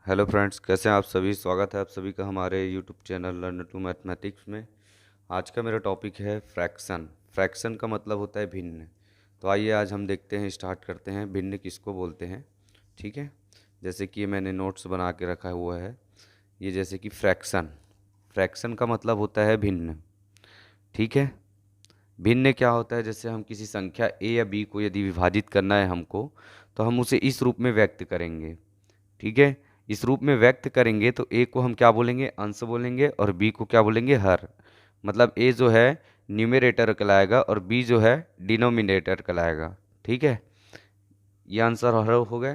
Hello friends, कैसे हैं आप सभी। स्वागत है आप सभी का हमारे YouTube channel learn to mathematics में। आज का मेरा टॉपिक है फ्रैक्शन। फ्रैक्शन का मतलब होता है भिन्न। तो आइए आज हम देखते हैं, स्टार्ट करते हैं भिन्न किसको बोलते हैं। ठीक है, जैसे कि मैंने नोट्स बना के रखा हुआ है। ये जैसे कि फ्रैक्शन, फ्रैक्शन का मतलब होता है भिन्न। ठीक है, भिन्न क्या होता है, जैसे हम किसी संख्या ए या बी को यदि विभाजित करना है हमको, तो हम उसे इस रूप में व्यक्त करेंगे। ठीक है, इस रूप में व्यक्त करेंगे तो ए को हम क्या बोलेंगे, अंश बोलेंगे, और बी को क्या बोलेंगे, हर। मतलब ए जो है न्यूमरेटर कहलाएगा और बी जो है डिनोमिनेटर कहलाएगा। ठीक है, ये आंसर हर हो गए।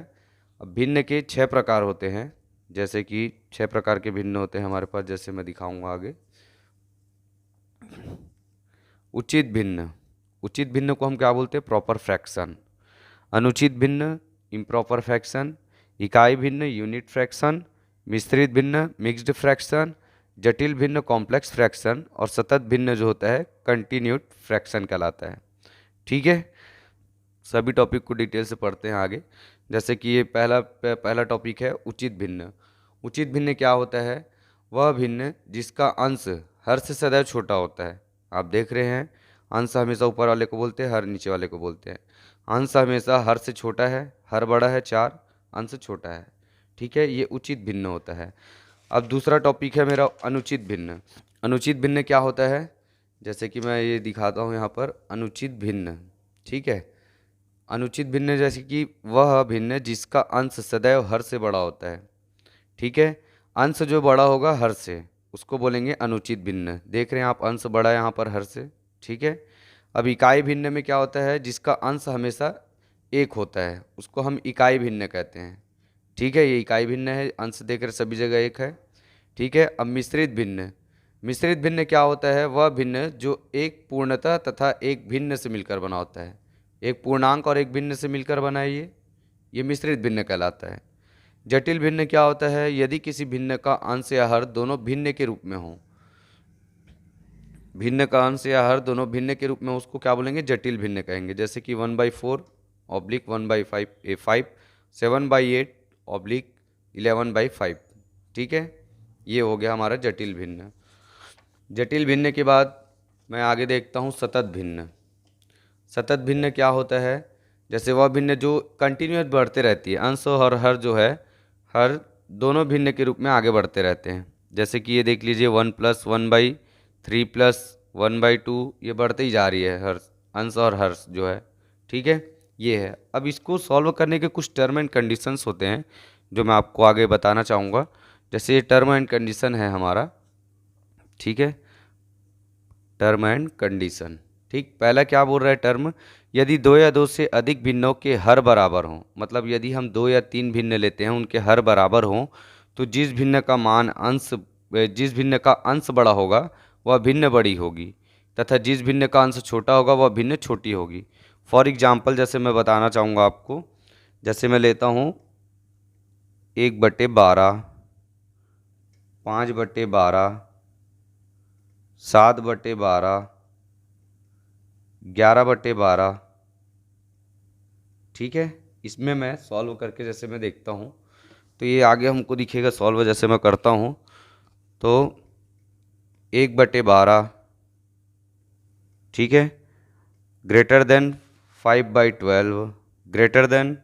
अब भिन्न के 6 प्रकार होते हैं, जैसे कि 6 प्रकार के भिन्न होते हैं हमारे पास, जैसे मैं दिखाऊंगा आगे। उचित भिन्न, उचित भिन्न को हम क्या बोलते हैं, प्रॉपर फ्रैक्शन। अनुचित भिन्न, इम्प्रॉपर फ्रैक्शन। इकाई भिन्न, यूनिट फ्रैक्शन। मिश्रित भिन्न, मिक्स्ड फ्रैक्शन। जटिल भिन्न, कॉम्प्लेक्स फ्रैक्शन। और सतत भिन्न जो होता है कंटिन्यूड फ्रैक्शन कहलाता है। ठीक है, सभी टॉपिक को डिटेल से पढ़ते हैं आगे। जैसे कि ये पहला टॉपिक है उचित भिन्न। उचित भिन्न क्या होता है, वह भिन्न जिसका अंश हर से सदैव छोटा होता है। आप देख रहे हैं, अंश हमेशा ऊपर वाले को बोलते हैं, हर नीचे वाले को बोलते हैं। अंश हमेशा हर से छोटा है, हर बड़ा है 4, अंश छोटा है। ठीक है, ये उचित भिन्न होता है। अब दूसरा टॉपिक है मेरा अनुचित भिन्न। अनुचित भिन्न क्या होता है, जैसे कि मैं ये दिखाता हूँ यहाँ पर, अनुचित भिन्न। ठीक है, अनुचित भिन्न जैसे कि वह भिन्न जिसका अंश सदैव हर से बड़ा होता है। ठीक है, अंश जो बड़ा होगा हर से, उसको बोलेंगे अनुचित भिन्न। देख रहे हैं आप, अंश बड़ा है यहाँ पर हर से। ठीक है, अब इकाई भिन्न में क्या होता है, जिसका अंश हमेशा एक होता है, उसको हम इकाई भिन्न कहते हैं। ठीक है, ये इकाई भिन्न है, अंश देख रहे सभी जगह एक है। ठीक है, अब मिश्रित भिन्न। मिश्रित भिन्न क्या होता है, वह भिन्न जो एक पूर्णतः तथा एक भिन्न से मिलकर बना होता है। एक पूर्णांक और एक भिन्न से मिलकर बना है ये मिश्रित भिन्न कहलाता है। जटिल भिन्न क्या होता है, यदि किसी भिन्न का अंश या हर दोनों भिन्न के रूप में हो। भिन्न का अंश या हर दोनों भिन्न के रूप में, उसको क्या बोलेंगे, जटिल भिन्न कहेंगे। जैसे कि 1/4 / 1/5 A5, 7/8 / 11/5। ठीक है, ये हो गया हमारा जटिल भिन्न। जटिल भिन्न के बाद मैं आगे देखता हूँ सतत भिन्न। सतत भिन्न क्या होता है, जैसे वह भिन्न जो कंटिन्यूस बढ़ते रहती है, अंश और हर जो है, हर दोनों भिन्न के रूप में आगे बढ़ते रहते हैं। जैसे कि ये देख लीजिए 1+1/3 +1/2, ये बढ़ते ही जा रही है हर, अंश और हर जो है। ठीक है, ये है। अब इसको सॉल्व करने के कुछ टर्म एंड कंडीशंस होते हैं जो मैं आपको आगे बताना चाहूँगा। जैसे ये टर्म एंड कंडीशन है हमारा। ठीक है, टर्म एंड कंडीशन। ठीक, पहला क्या बोल रहा है टर्म, यदि 2 या 2 से अधिक भिन्नों के हर बराबर हों, मतलब यदि हम 2 या 3 भिन्न लेते हैं, उनके हर बराबर हों, तो जिस भिन्न का अंश बड़ा होगा वह भिन्न बड़ी होगी, तथा जिस भिन्न का अंश छोटा होगा वह भिन्न छोटी होगी। फॉर एग्जाम्पल जैसे मैं बताना चाहूँगा आपको, जैसे मैं लेता हूँ 1/12, 5/12, 7/12, 11/12। ठीक है, इसमें मैं सॉल्व करके जैसे मैं देखता हूँ, तो ये आगे हमको दिखेगा सॉल्व। जैसे मैं करता हूँ तो 1/12, ठीक है, ग्रेटर देन 5/12, ग्रेटर देन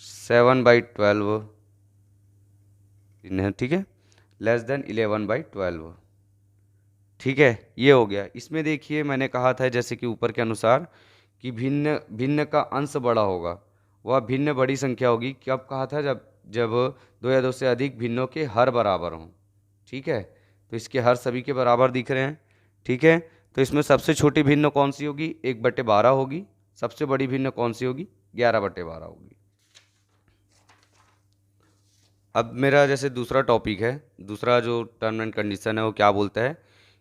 7/12, ठीक है, लेस देन 11/12। ठीक है, ये हो गया। इसमें देखिए मैंने कहा था जैसे कि ऊपर के अनुसार कि भिन्न भिन्न का अंश बड़ा होगा, वह भिन्न बड़ी संख्या होगी। कब कहा था, जब जब 2 या 2 से अधिक भिन्नों के हर बराबर हों। ठीक है, तो इसके हर सभी के बराबर दिख रहे हैं। ठीक है, तो इसमें सबसे छोटी भिन्न कौन सी होगी, 1/12 होगी। सबसे बड़ी भिन्न कौन सी होगी, 11/12 होगी। अब मेरा जैसे दूसरा टॉपिक है, दूसरा जो टर्म एंड कंडीशन है वो क्या बोलता है,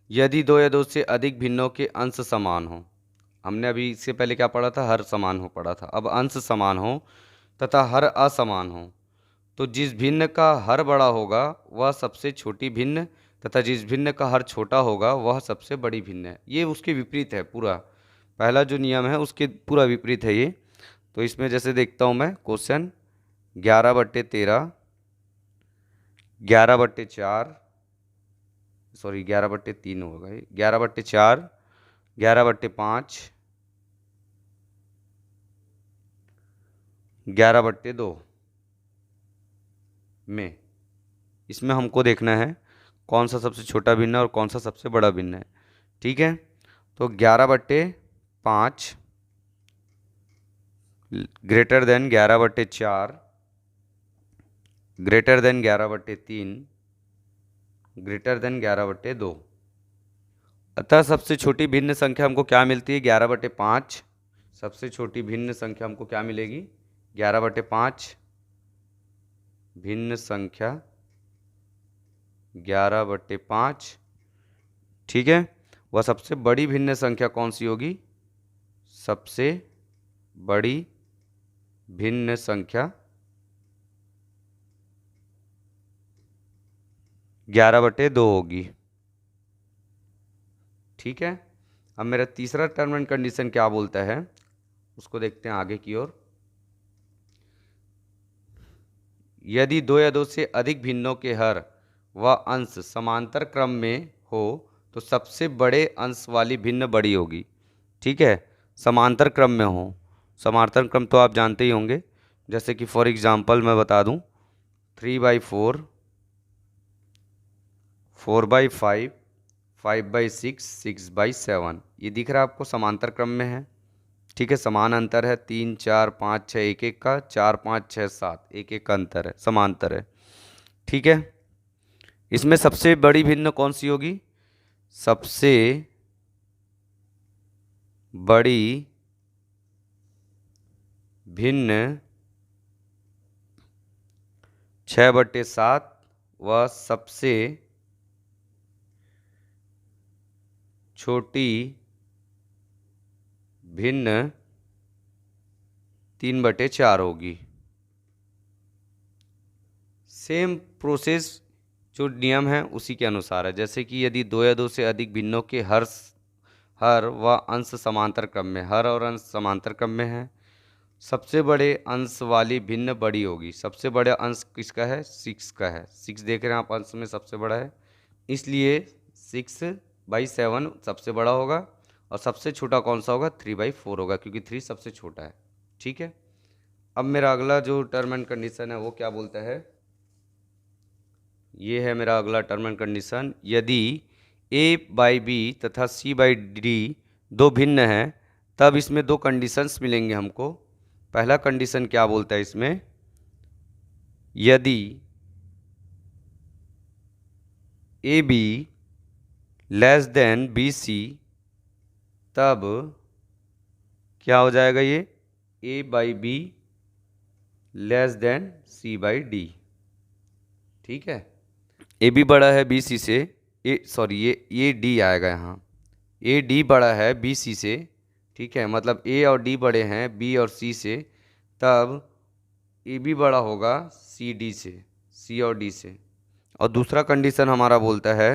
यदि 2 या 2 से अधिक भिन्नों के अंश समान हो। हमने अभी इससे पहले क्या पढ़ा था, हर समान हो पढ़ा था। अब अंश समान हो तथा हर असमान हो, तो जिस भिन्न का हर बड़ा होगा वह सबसे छोटी भिन्न, तथा जिस भिन्न का हर छोटा होगा वह सबसे बड़ी भिन्न है। ये उसके विपरीत है पूरा, पहला जो नियम है उसके पूरा विपरीत है ये। तो इसमें जैसे देखता हूँ मैं क्वेश्चन 11/13, 11/4, सॉरी 11/3 होगा ये, 11/4, 11/5, 11/2 में। इसमें हमको देखना है कौन सा सबसे छोटा भिन्न है और कौन सा सबसे बड़ा भिन्न है। ठीक है, तो 11/5 greater than 11/4 greater than 11/3 greater than 11/2। अतः सबसे छोटी भिन्न संख्या हमको क्या मिलती है? 11/5। सबसे छोटी भिन्न संख्या हमको क्या मिलेगी? 11/5 भिन्न संख्या 11/5। ठीक है, वह सबसे बड़ी भिन्न संख्या कौन सी होगी? सबसे बड़ी भिन्न संख्या 11/2 होगी। ठीक है, अब मेरा तीसरा टर्म एंड कंडीशन क्या बोलता है उसको देखते हैं आगे की ओर। यदि दो या दो से अधिक भिन्नों के हर व अंश समांतर क्रम में हो तो सबसे बड़े अंश वाली भिन्न बड़ी होगी। ठीक है, समांतर क्रम में हो। समांतर क्रम तो आप जानते ही होंगे, जैसे कि फॉर एग्जांपल मैं बता दूं 3/4, 4/5, 5/6, 6/7, ये दिख रहा है आपको, समांतर क्रम में है। ठीक है, समान अंतर है, 3, 4, 5, 6 एक एक का, 4, 5, 6, 7 एक एक का अंतर है, समांतर है। ठीक है, इसमें सबसे बड़ी भिन्न कौन सी होगी? सबसे बड़ी भिन्न 6/7 व सबसे छोटी भिन्न 3/4 होगी। सेम प्रोसेस जो नियम है उसी के अनुसार है। जैसे कि यदि दो या दो से अधिक भिन्नों के हर व अंश समांतर क्रम में, हर और अंश समांतर क्रम में है, सबसे बड़े अंश वाली भिन्न बड़ी होगी। सबसे बड़ा अंश किसका है? 6 का है। 6 देख रहे हैं आप, अंश में सबसे बड़ा है, इसलिए 6/7 सबसे बड़ा होगा। और सबसे छोटा कौन सा होगा? 3/4 होगा, क्योंकि 3 सबसे छोटा है। ठीक है, अब मेरा अगला जो टर्म एंड कंडीशन है वो क्या बोलता है? ये है मेरा अगला टर्म एंड कंडीशन। यदि A/B तथा C/D दो भिन्न हैं तब इसमें दो कंडीशंस मिलेंगे हमको। पहला कंडीशन क्या बोलता है इसमें? यदि AB लेस देन BC तब क्या हो जाएगा? ये A/B लेस देन C/D। ठीक है, AB बड़ा है BC से, ये D आएगा यहाँ, AD बड़ा है BC से। ठीक है, मतलब A और D बड़े हैं B और C से, तब AB बड़ा होगा CD से, C और D से। और दूसरा कंडीशन हमारा बोलता है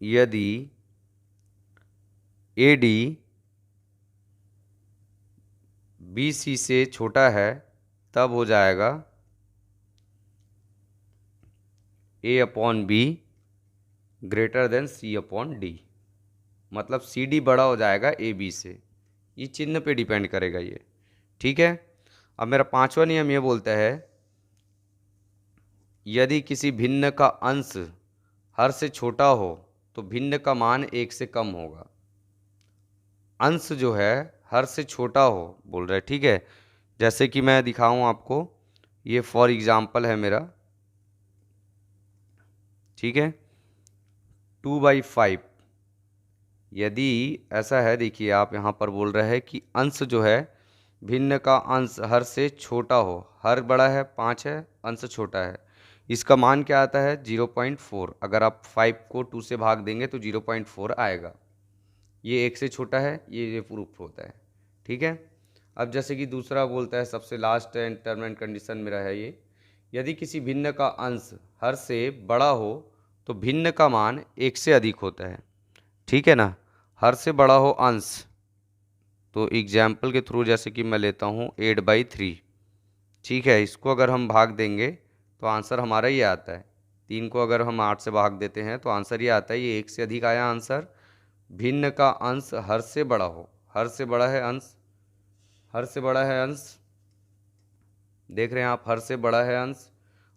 यदि AD BC से छोटा है तब हो जाएगा A/B ग्रेटर देन C/D। मतलब CD बड़ा हो जाएगा AB से। ये चिन्ह पे डिपेंड करेगा ये। ठीक है, अब मेरा पांचवा नियम ये बोलता है यदि किसी भिन्न का अंश हर से छोटा हो तो भिन्न का मान 1 से कम होगा। अंश जो है हर से छोटा हो बोल रहा है। ठीक है, जैसे कि मैं दिखाऊं आपको, ये फॉर एग्जाम्पल है मेरा। ठीक है, 2/5। यदि ऐसा है, देखिए आप यहाँ पर बोल रहे हैं कि अंश जो है, भिन्न का अंश हर से छोटा हो, हर बड़ा है 5 है, अंश छोटा है, इसका मान क्या आता है? 0.4। अगर आप 5 को 2 से भाग देंगे तो 0.4 आएगा। ये 1 से छोटा है, ये प्रूफ होता है। ठीक है, अब जैसे कि दूसरा बोलता है, सबसे लास्ट टर्म एंड कंडीशन मेरा है ये, यदि किसी भिन्न का अंश हर से बड़ा हो तो भिन्न का मान 1 से अधिक होता है। ठीक है ना, हर से बड़ा हो अंश, तो एग्जाम्पल के थ्रू जैसे कि मैं लेता हूँ 8/3। ठीक है, इसको अगर हम भाग देंगे तो आंसर हमारा ये आता है। 3 को अगर हम 8 से भाग देते हैं तो आंसर ये आता है, ये 1 से अधिक आया आंसर। भिन्न का अंश हर से बड़ा हो, हर से बड़ा है अंश, हर से बड़ा है अंश, देख रहे हैं आप, हर से बड़ा है अंश।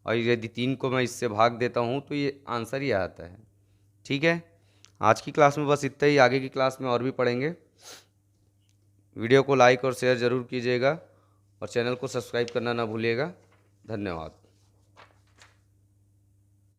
और यदि 3 को मैं इससे भाग देता हूँ तो ये आंसर ही आता है। ठीक है, आज की क्लास में बस इतना ही, आगे की क्लास में और भी पढ़ेंगे। वीडियो को लाइक और शेयर ज़रूर कीजिएगा और चैनल को सब्सक्राइब करना ना भूलिएगा। धन्यवाद।